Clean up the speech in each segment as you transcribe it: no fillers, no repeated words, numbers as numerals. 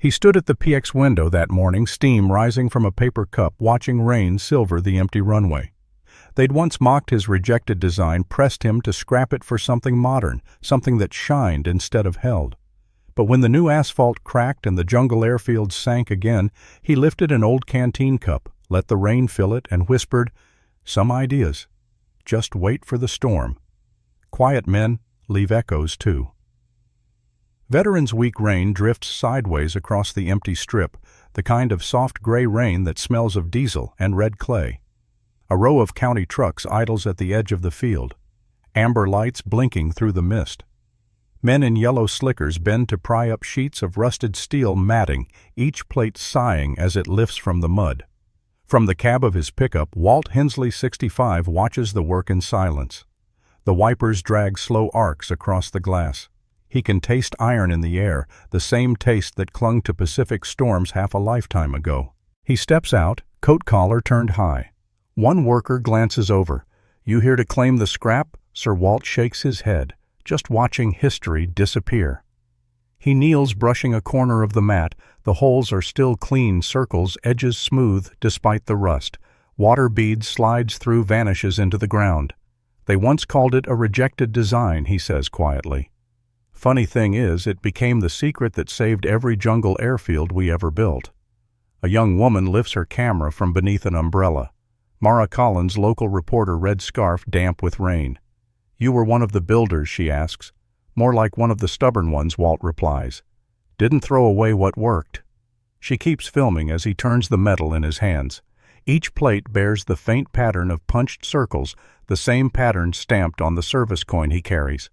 He stood at the PX window that morning, steam rising from a paper cup, watching rain silver the empty runway. They'd once mocked his rejected design, pressed him to scrap it for something modern, something that shined instead of held. But when the new asphalt cracked and the jungle airfields sank again, he lifted an old canteen cup, let the rain fill it, and whispered, "Some ideas. Just wait for the storm. Quiet men leave echoes too." Veterans' Week rain drifts sideways across the empty strip, the kind of soft gray rain that smells of diesel and red clay. A row of county trucks idles at the edge of the field, amber lights blinking through the mist. Men in yellow slickers bend to pry up sheets of rusted steel matting, each plate sighing as it lifts from the mud. From the cab of his pickup, Walt Hensley 65 watches the work in silence. The wipers drag slow arcs across the glass. He can taste iron in the air, the same taste that clung to Pacific storms half a lifetime ago. He steps out, coat collar turned high. One worker glances over. "You here to claim the scrap?" Sir Walt shakes his head, just watching history disappear. He kneels, brushing a corner of the mat. The holes are still clean circles, edges smooth despite the rust. Water bead slides through, vanishes into the ground. "They once called it a rejected design," he says quietly. "Funny thing is, it became the secret that saved every jungle airfield we ever built." A young woman lifts her camera from beneath an umbrella. Mara Collins, local reporter, red scarf damp with rain. "You were one of the builders?" she asks. "More like one of the stubborn ones," Walt replies. "Didn't throw away what worked." She keeps filming as he turns the metal in his hands. Each plate bears the faint pattern of punched circles, the same pattern stamped on the service coin he carries.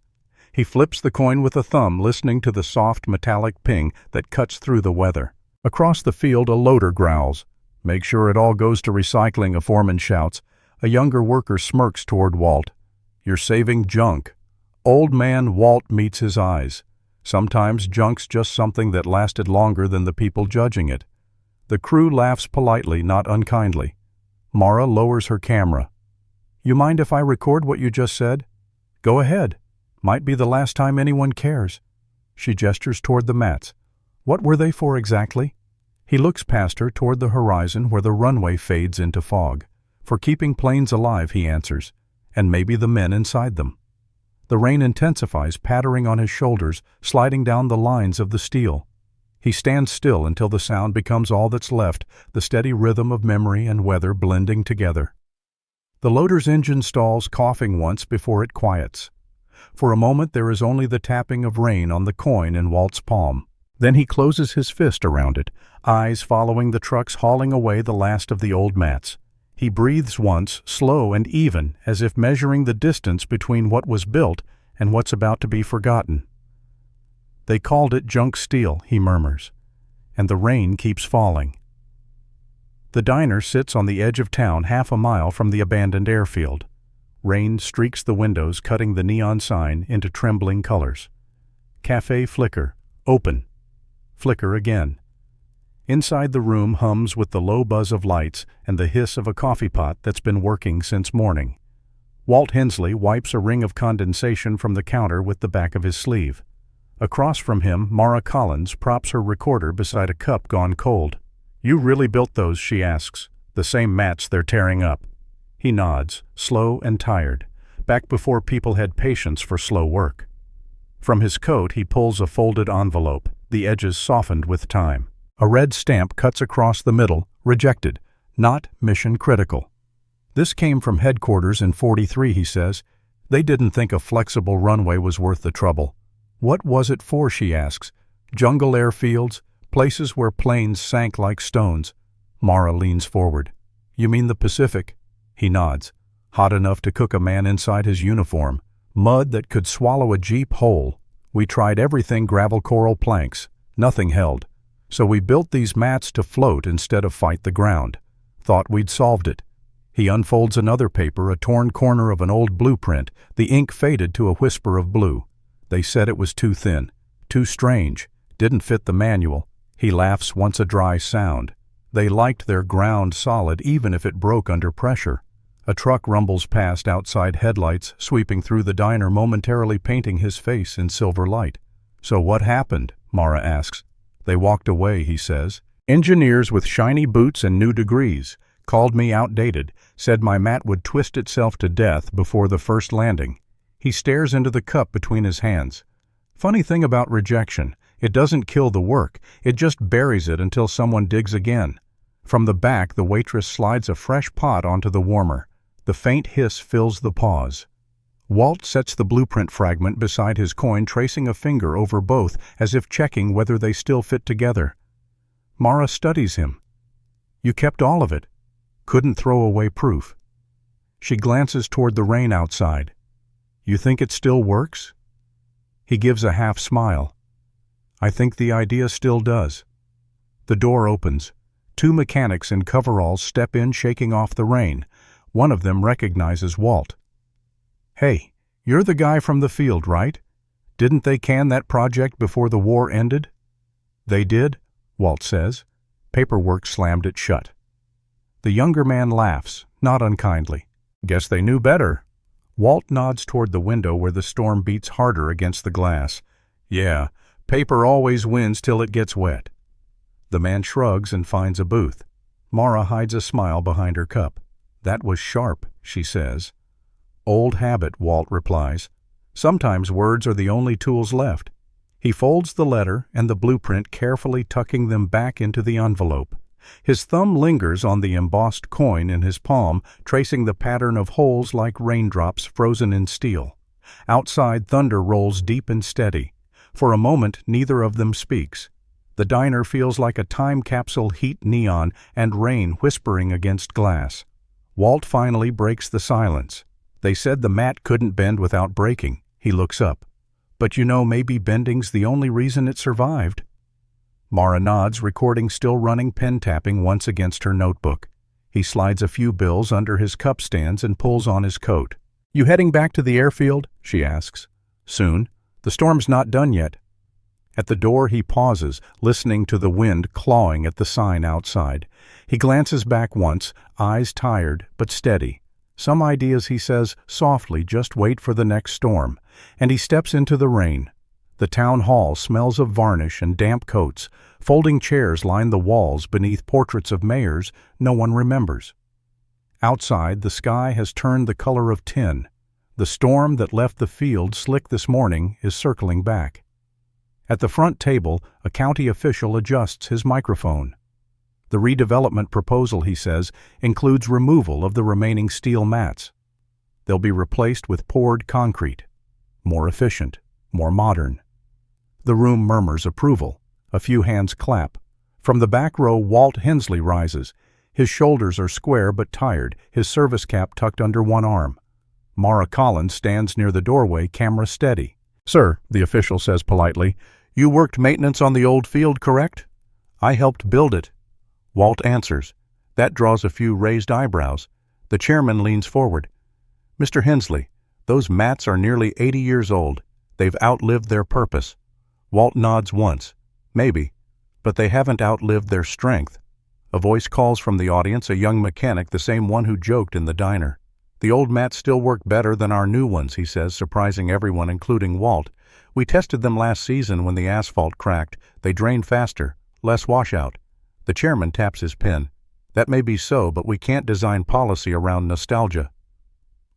He flips the coin with a thumb, listening to the soft metallic ping that cuts through the weather. Across the field, a loader growls. "Make sure it all goes to recycling," a foreman shouts. A younger worker smirks toward Walt. "You're saving junk." Old man Walt meets his eyes. Sometimes junk's just something that lasted longer than the people judging it. The crew laughs politely, not unkindly. Mara lowers her camera. "You mind if I record what you just said?" "Go ahead. Might be the last time anyone cares." She gestures toward the mats. "What were they for exactly?" He looks past her toward the horizon where the runway fades into fog. "For keeping planes alive," he answers, "and maybe the men inside them." The rain intensifies, pattering on his shoulders, sliding down the lines of the steel. He stands still until the sound becomes all that's left, the steady rhythm of memory and weather blending together. The loader's engine stalls, coughing once before it quiets. For a moment there is only the tapping of rain on the coin in Walt's palm. Then he closes his fist around it, eyes following the trucks hauling away the last of the old mats. He breathes once, slow and even, as if measuring the distance between what was built and what's about to be forgotten. "They called it junk steel," he murmurs, and the rain keeps falling. The diner sits on the edge of town, half a mile from the abandoned airfield. Rain streaks the windows, cutting the neon sign into trembling colors. Cafe flicker, open. Flicker again. Inside the room hums with the low buzz of lights and the hiss of a coffee pot that's been working since morning. Walt Hensley wipes a ring of condensation from the counter with the back of his sleeve. Across from him, Mara Collins props her recorder beside a cup gone cold. "You really built those?" she asks. "The same mats they're tearing up." He nods, slow and tired, back before people had patience for slow work. From his coat he pulls a folded envelope, the edges softened with time. A red stamp cuts across the middle, rejected, not mission critical. "This came from headquarters in 43, he says. "They didn't think a flexible runway was worth the trouble." "What was it for?" she asks. "Jungle airfields, places where planes sank like stones." Mara leans forward. "You mean the Pacific?" He nods. "Hot enough to cook a man inside his uniform. Mud that could swallow a jeep whole. We tried everything, gravel, coral, planks. Nothing held. So we built these mats to float instead of fight the ground. Thought we'd solved it." He unfolds another paper, a torn corner of an old blueprint, the ink faded to a whisper of blue. "They said it was too thin, too strange, didn't fit the manual." He laughs once a dry sound. "They liked their ground solid even if it broke under pressure." A truck rumbles past, outside headlights sweeping through the diner, momentarily painting his face in silver light. "So what happened?" Mara asks. They walked away, he says. Engineers with shiny boots and new degrees called me outdated, said my mat would twist itself to death before the first landing. He stares into the cup between his hands. Funny thing about rejection, it doesn't kill the work, it just buries it until someone digs again. From the back, the waitress slides a fresh pot onto the warmer. The faint hiss fills the pause. Walt sets the blueprint fragment beside his coin, tracing a finger over both as if checking whether they still fit together. Mara studies him. You kept all of it. Couldn't throw away proof. She glances toward the rain outside. You think it still works? He gives a half smile. I think the idea still does. The door opens. Two mechanics in coveralls step in, shaking off the rain. One of them recognizes Walt. Hey, you're the guy from the field, right? Didn't they can that project before the war ended? They did, Walt says. Paperwork slammed it shut. The younger man laughs, not unkindly. Guess they knew better. Walt nods toward the window where the storm beats harder against the glass. Yeah, paper always wins till it gets wet. The man shrugs and finds a booth. Mara hides a smile behind her cup. That was sharp, she says. Old habit, Walt replies. Sometimes words are the only tools left. He folds the letter and the blueprint, carefully tucking them back into the envelope. His thumb lingers on the embossed coin in his palm, tracing the pattern of holes like raindrops frozen in steel. Outside, thunder rolls deep and steady. For a moment, neither of them speaks. The diner feels like a time capsule, heat neon and rain whispering against glass. Walt finally breaks the silence. They said the mat couldn't bend without breaking. He looks up. But maybe bending's the only reason it survived. Mara nods, recording still running, pen tapping once against her notebook. He slides a few bills under his cup stands and pulls on his coat. You heading back to the airfield? She asks. Soon. The storm's not done yet. At the door he pauses, listening to the wind clawing at the sign outside. He glances back once, eyes tired but steady. Some ideas, he says softly, just wait for the next storm. And he steps into the rain. The town hall smells of varnish and damp coats. Folding chairs line the walls beneath portraits of mayors no one remembers. Outside, the sky has turned the color of tin. The storm that left the field slick this morning is circling back. At the front table, a county official adjusts his microphone. The redevelopment proposal, he says, includes removal of the remaining steel mats. They'll be replaced with poured concrete. More efficient, more modern. The room murmurs approval. A few hands clap. From the back row, Walt Hensley rises. His shoulders are square but tired, his service cap tucked under one arm. Mara Collins stands near the doorway, camera steady. Sir, the official says politely, you worked maintenance on the old field, correct? I helped build it. Walt answers. That draws a few raised eyebrows. The chairman leans forward. Mr. Hensley, those mats are nearly 80 years old. They've outlived their purpose. Walt nods once. Maybe. But they haven't outlived their strength. A voice calls from the audience, a young mechanic, the same one who joked in the diner. The old mats still work better than our new ones, he says, surprising everyone, including Walt. We tested them last season when the asphalt cracked. They drain faster, less washout. The chairman taps his pen. That may be so, but we can't design policy around nostalgia.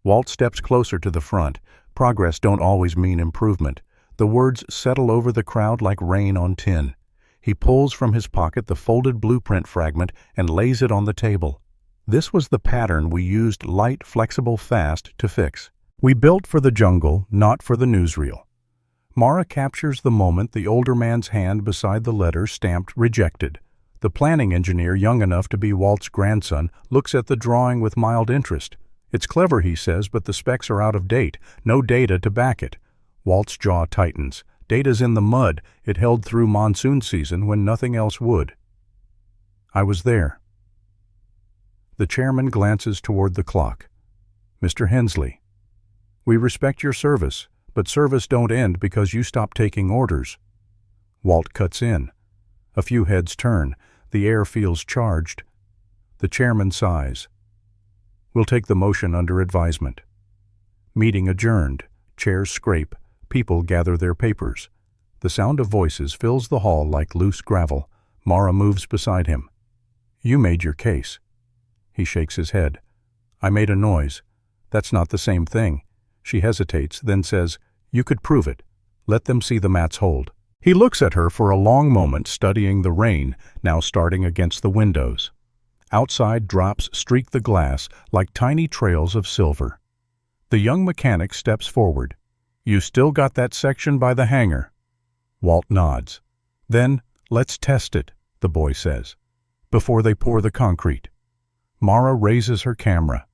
Walt steps closer to the front. Progress don't always mean improvement. The words settle over the crowd like rain on tin. He pulls from his pocket the folded blueprint fragment and lays it on the table. This was the pattern we used, light, flexible, fast, to fix. We built for the jungle, not for the newsreel. Mara captures the moment, the older man's hand beside the letter stamped rejected. The planning engineer, young enough to be Walt's grandson, looks at the drawing with mild interest. It's clever, he says, but the specs are out of date. No data to back it. Walt's jaw tightens. Data's in the mud. It held through monsoon season when nothing else would. I was there. The chairman glances toward the clock. Mr. Hensley, we respect your service, but service don't end because you stop taking orders. Walt cuts in. A few heads turn. The air feels charged. The chairman sighs. We'll take the motion under advisement. Meeting adjourned. Chairs scrape. People gather their papers. The sound of voices fills the hall like loose gravel. Mara moves beside him. "You made your case." He shakes his head. "I made a noise. That's not the same thing." She hesitates, then says, "You could prove it. Let them see the mats hold." He looks at her for a long moment, studying the rain, now starting against the windows. Outside drops streak the glass like tiny trails of silver. The young mechanic steps forward. "You still got that section by the hangar?" Walt nods. "Then, let's test it," the boy says, "before they pour the concrete." Mara raises her camera.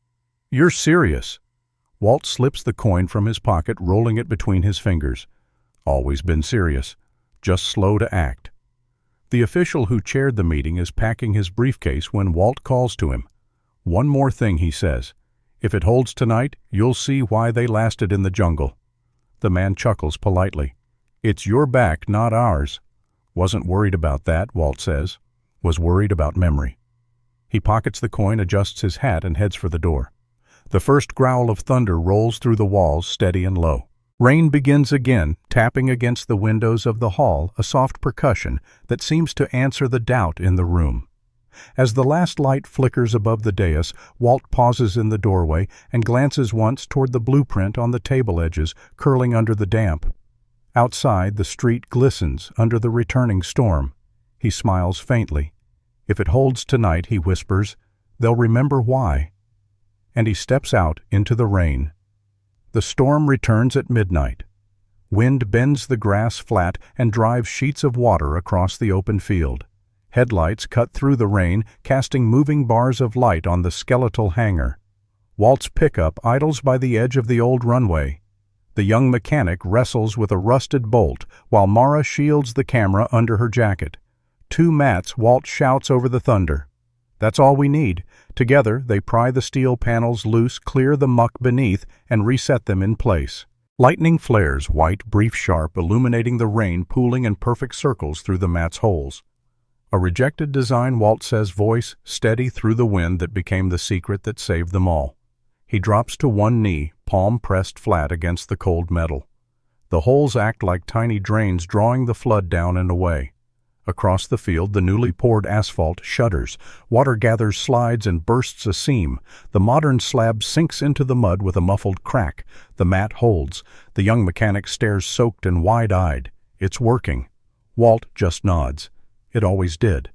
"You're serious?" Walt slips the coin from his pocket, rolling it between his fingers. "Always been serious. Just slow to act." The official who chaired the meeting is packing his briefcase when Walt calls to him. "One more thing," he says. "If it holds tonight, you'll see why they lasted in the jungle." The man chuckles politely. "It's your back, not ours." "Wasn't worried about that," Walt says. "Was worried about memory." He pockets the coin, adjusts his hat, and heads for the door. The first growl of thunder rolls through the walls, steady and low. Rain begins again, tapping against the windows of the hall, a soft percussion that seems to answer the doubt in the room. As the last light flickers above the dais, Walt pauses in the doorway and glances once toward the blueprint on the table edges, curling under the damp. Outside, the street glistens under the returning storm. He smiles faintly. "If it holds tonight," he whispers, "they'll remember why." And he steps out into the rain. The storm returns at midnight. Wind bends the grass flat and drives sheets of water across the open field. Headlights cut through the rain, casting moving bars of light on the skeletal hangar. Walt's pickup idles by the edge of the old runway. The young mechanic wrestles with a rusted bolt while Mara shields the camera under her jacket. "2 mats," Walt shouts over the thunder. "That's all we need." Together, they pry the steel panels loose, clear the muck beneath, and reset them in place. Lightning flares, white, brief, sharp, illuminating the rain pooling in perfect circles through the mat's holes. "A rejected design," Walt says, voice steady through the wind that became the secret that saved them all. He drops to one knee, palm pressed flat against the cold metal. The holes act like tiny drains, drawing the flood down and away. Across the field, the newly poured asphalt shudders. Water gathers, slides, and bursts a seam. The modern slab sinks into the mud with a muffled crack. The mat holds. The young mechanic stares, soaked and wide-eyed. It's working. Walt just nods. It always did.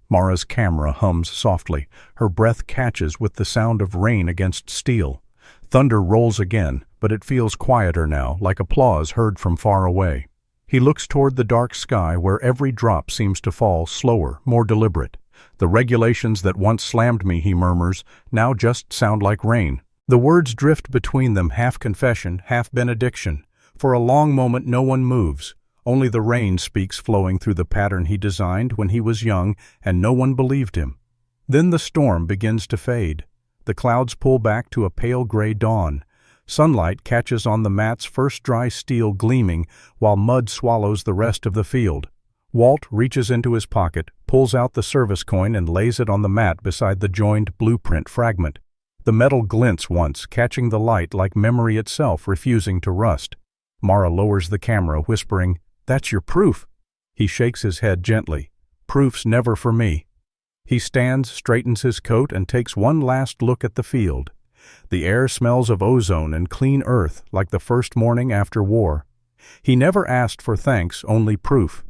Mara's camera hums softly. Her breath catches with the sound of rain against steel. Thunder rolls again, but it feels quieter now, like applause heard from far away. He looks toward the dark sky where every drop seems to fall slower, more deliberate. "The regulations that once slammed me," he murmurs, "now just sound like rain." The words drift between them, half confession, half benediction. For a long moment no one moves. Only the rain speaks, flowing through the pattern he designed when he was young, and no one believed him. Then the storm begins to fade. The clouds pull back to a pale gray dawn. Sunlight catches on the mat's first dry steel gleaming, while mud swallows the rest of the field. Walt reaches into his pocket, pulls out the service coin, and lays it on the mat beside the joined blueprint fragment. The metal glints once, catching the light like memory itself, refusing to rust. Mara lowers the camera, whispering, "That's your proof." He shakes his head gently. "Proof's never for me." He stands, straightens his coat, and takes one last look at the field. The air smells of ozone and clean earth, like the first morning after war. He never asked for thanks, only proof.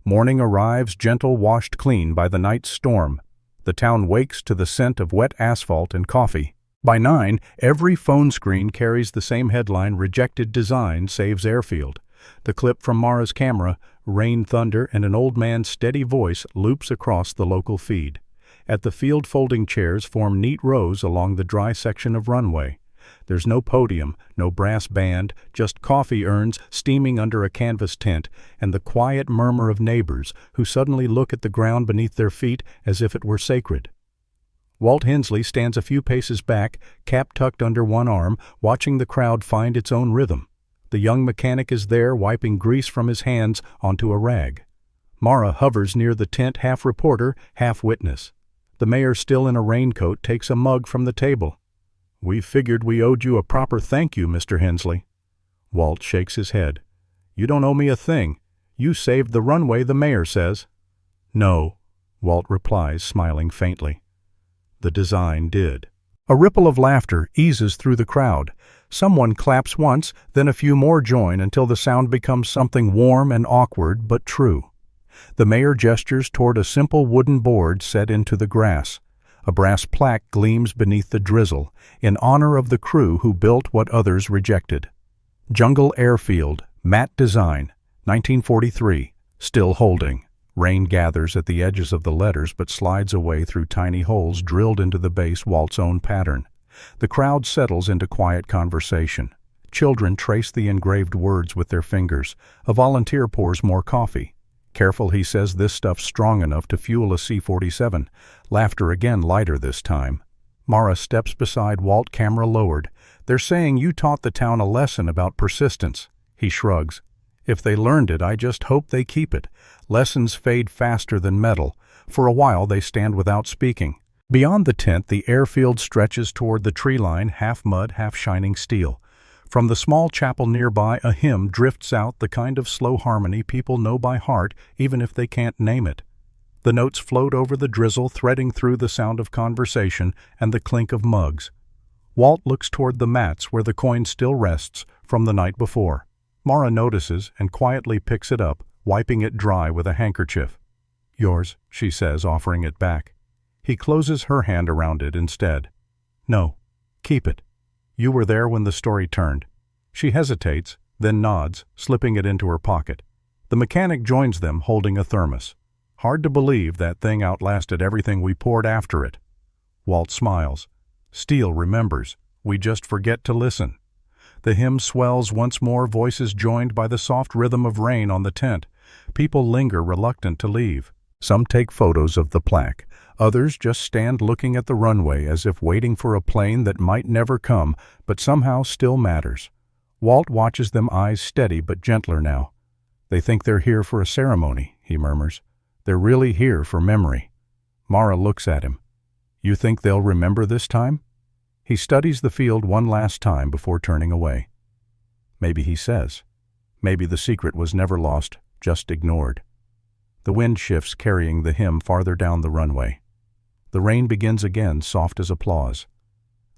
Morning arrives, gentle, washed clean by the night's storm. The town wakes to the scent of wet asphalt and coffee. By 9, every phone screen carries the same headline, "Rejected Design Saves Airfield." The clip from Mara's camera, rain, thunder, and an old man's steady voice loops across the local feed. At the field, folding chairs form neat rows along the dry section of runway. There's no podium, no brass band, just coffee urns steaming under a canvas tent, and the quiet murmur of neighbors who suddenly look at the ground beneath their feet as if it were sacred. Walt Hensley stands a few paces back, cap tucked under one arm, watching the crowd find its own rhythm. The young mechanic is there, wiping grease from his hands onto a rag. Mara hovers near the tent, half reporter, half witness. The mayor, still in a raincoat, takes a mug from the table. "We figured we owed you a proper thank you, Mr. Hensley." Walt shakes his head. "You don't owe me a thing. "You saved the runway, the mayor says." "No," Walt replies, smiling faintly. "The design did." A ripple of laughter eases through the crowd. Someone claps once, then a few more join until the sound becomes something warm and awkward but true. The mayor gestures toward a simple wooden board set into the grass. A brass plaque gleams beneath the drizzle, in honor of the crew who built what others rejected. Jungle Airfield, matte design, 1943, still holding. Rain gathers at the edges of the letters but slides away through tiny holes drilled into the base Walt's own pattern. The crowd settles into quiet conversation. Children trace the engraved words with their fingers. A volunteer pours more coffee. "Careful," he says, "this stuff's strong enough to fuel a C-47. Laughter again, lighter this time. Mara steps beside Walt, camera lowered. "They're saying you taught the town a lesson about persistence." He shrugs. "If they learned it, I just hope they keep it. Lessons fade faster than metal." For a while they stand without speaking. Beyond the tent, the airfield stretches toward the tree line, half mud, half shining steel. From the small chapel nearby, a hymn drifts out, the kind of slow harmony people know by heart, even if they can't name it. The notes float over the drizzle, threading through the sound of conversation and the clink of mugs. Walt looks toward the mats where the coin still rests from the night before. Mara notices and quietly picks it up, wiping it dry with a handkerchief. "Yours," she says, offering it back. He closes her hand around it instead. "No, keep it. You were there when the story turned." She hesitates, then nods, slipping it into her pocket. The mechanic joins them, holding a thermos. "Hard to believe that thing outlasted everything we poured after it." Walt smiles. "Steele remembers. We just forget to listen." The hymn swells once more, voices joined by the soft rhythm of rain on the tent. People linger, reluctant to leave. Some take photos of the plaque. Others just stand looking at the runway as if waiting for a plane that might never come, but somehow still matters. Walt watches them, eyes steady but gentler now. "They think they're here for a ceremony," he murmurs. "They're really here for memory." Mara looks at him. "You think they'll remember this time?" He studies the field one last time before turning away. Maybe, he says. Maybe the secret was never lost, just ignored. The wind shifts, carrying the hymn farther down the runway. The rain begins again, soft as applause.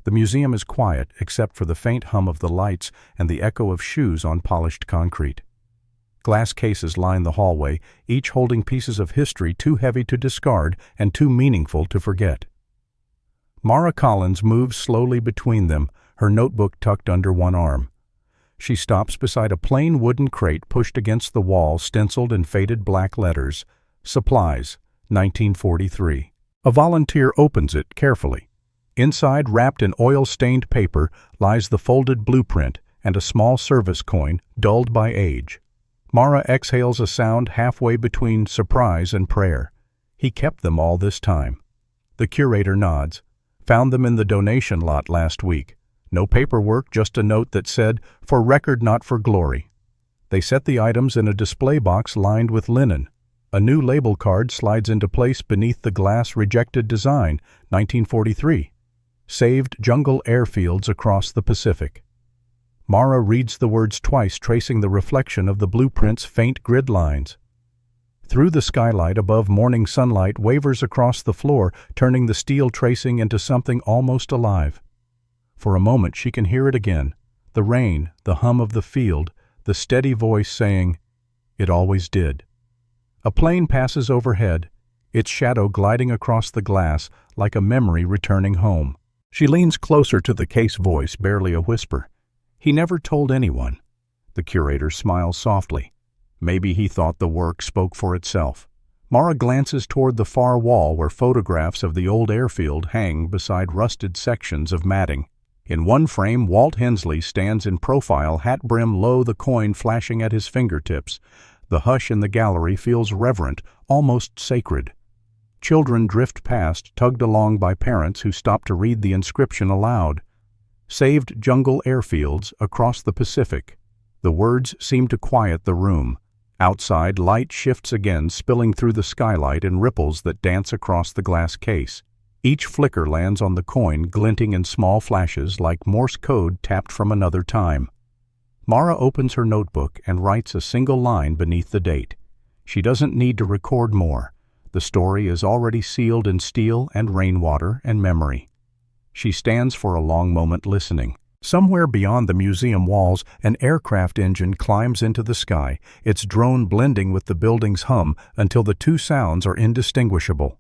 The museum is quiet, except for the faint hum of the lights and the echo of shoes on polished concrete. Glass cases line the hallway, each holding pieces of history too heavy to discard and too meaningful to forget. Mara Collins moves slowly between them, her notebook tucked under one arm. She stops beside a plain wooden crate pushed against the wall, stenciled in faded black letters, "Supplies, 1943. A volunteer opens it carefully. Inside, wrapped in oil-stained paper, lies the folded blueprint and a small service coin, dulled by age. Mara exhales a sound halfway between surprise and prayer. He kept them all this time. The curator nods. "Found them in the donation lot last week. No paperwork, just a note that said, 'For record, not for glory.'" They set the items in a display box lined with linen. A new label card slides into place beneath the glass rejected design, 1943. "Saved Jungle Airfields across the Pacific." Mara reads the words twice, tracing the reflection of the blueprint's faint grid lines. Through the skylight above, morning sunlight wavers across the floor, turning the steel tracing into something almost alive. For a moment she can hear it again, the rain, the hum of the field, the steady voice saying, "It always did." A plane passes overhead, its shadow gliding across the glass like a memory returning home. She leans closer to the case, voice barely a whisper. "He never told anyone." The curator smiles softly. Maybe he thought the work spoke for itself. Mara glances toward the far wall where photographs of the old airfield hang beside rusted sections of matting. In one frame, Walt Hensley stands in profile, hat brim low, the coin flashing at his fingertips. The hush in the gallery feels reverent, almost sacred. Children drift past, tugged along by parents who stop to read the inscription aloud. "Saved Jungle Airfields across the Pacific." The words seem to quiet the room. Outside, light shifts again, spilling through the skylight in ripples that dance across the glass case. Each flicker lands on the coin, glinting in small flashes like Morse code tapped from another time. Mara opens her notebook and writes a single line beneath the date. She doesn't need to record more. The story is already sealed in steel and rainwater and memory. She stands for a long moment listening. Somewhere beyond the museum walls, an aircraft engine climbs into the sky, its drone blending with the building's hum until the two sounds are indistinguishable.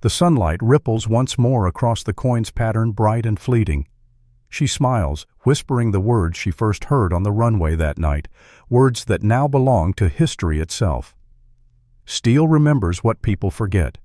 The sunlight ripples once more across the coin's pattern, bright and fleeting. She smiles, whispering the words she first heard on the runway that night, words that now belong to history itself. Steel remembers what people forget.